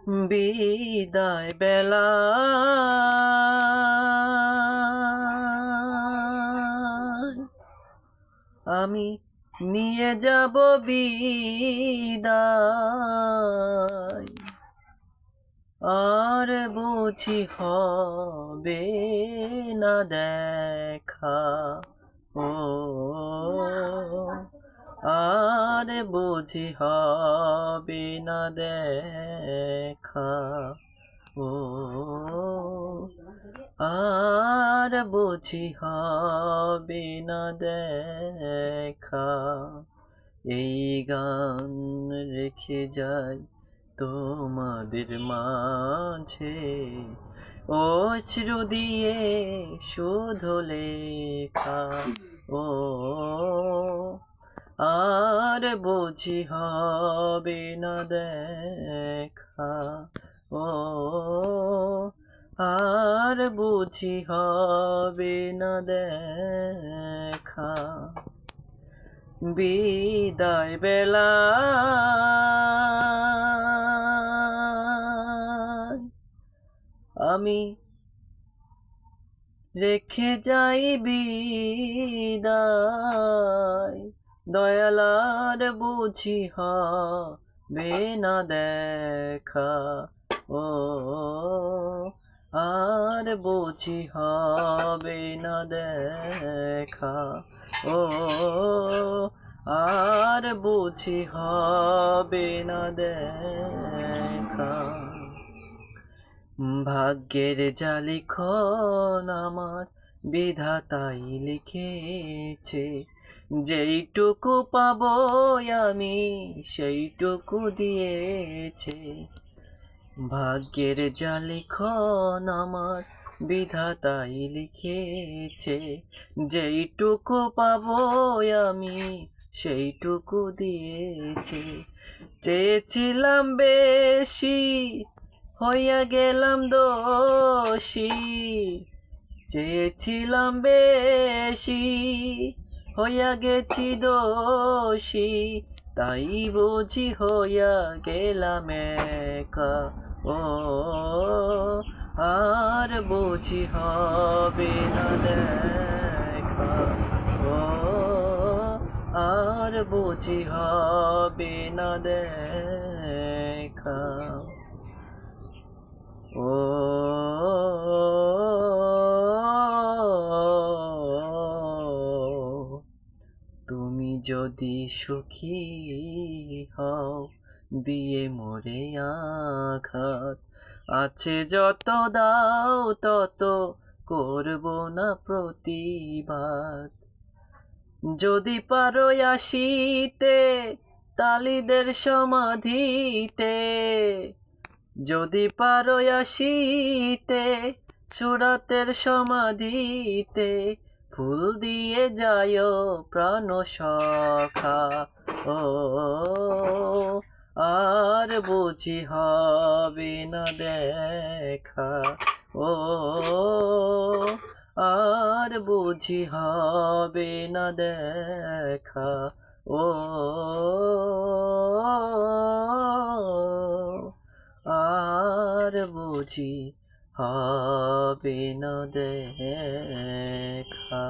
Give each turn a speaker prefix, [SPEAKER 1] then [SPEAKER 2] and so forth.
[SPEAKER 1] বিদায় বেলা আমি নিয়ে যাব বিদায়, আর বুঝি হবে না দেখা। ও আর বুঝি হবে না দেখা। ও আর বুঝি হবে না দেখা। এই গান রেখে যাই তোমাদের মাঝে, অশ্রু দিয়ে শুধু লেখা। ও আর বুঝি হবে না দেখা। ও আর বুঝি হবে না দেখা। বিদায় বেলা আমি রেখে যাই বিদায়, দয়ালার বুঝি হবে না দেখা। ও আর বুঝি হবে না দেখা। ও আর বুঝি হবে না দেখা। ভাগ্যের জালিখন আমার বিধাতাই লিখেছে, যেইটুকু পাবো আমি সেইটুকু দিয়েছে। ভাগ্যের জালিখন আমার বিধাতাই লিখেছে, যেইটুকু পাবো আমি সেইটুকু দিয়েছে। চেয়েছিলাম বেশি হইয়া গেলাম দোষী, চেয়েছিলাম বেশি হইয়া গেছি দোষী, তাই বুঝি হইয়া গেলাম একা। ও আর বুঝি হবে না দেখা। ও আর বুঝি হবে না দেখা। ও তুমি যদি সুখী হও দিয়ে মোরে আঘাত, আছে যত দাও তত করব না প্রতিবাদ। যদি পারো আসিতে তালিদের সমাধিতে, যদি পারো আসিতে সুরাতের সমাধিতে, ফুল দিয়ে যায় প্রাণ সখা। ও আর বুঝি হবে না দেখা। ও আর বুঝি হবে না দেখা। ও আর বুঝি হবে না দেখা।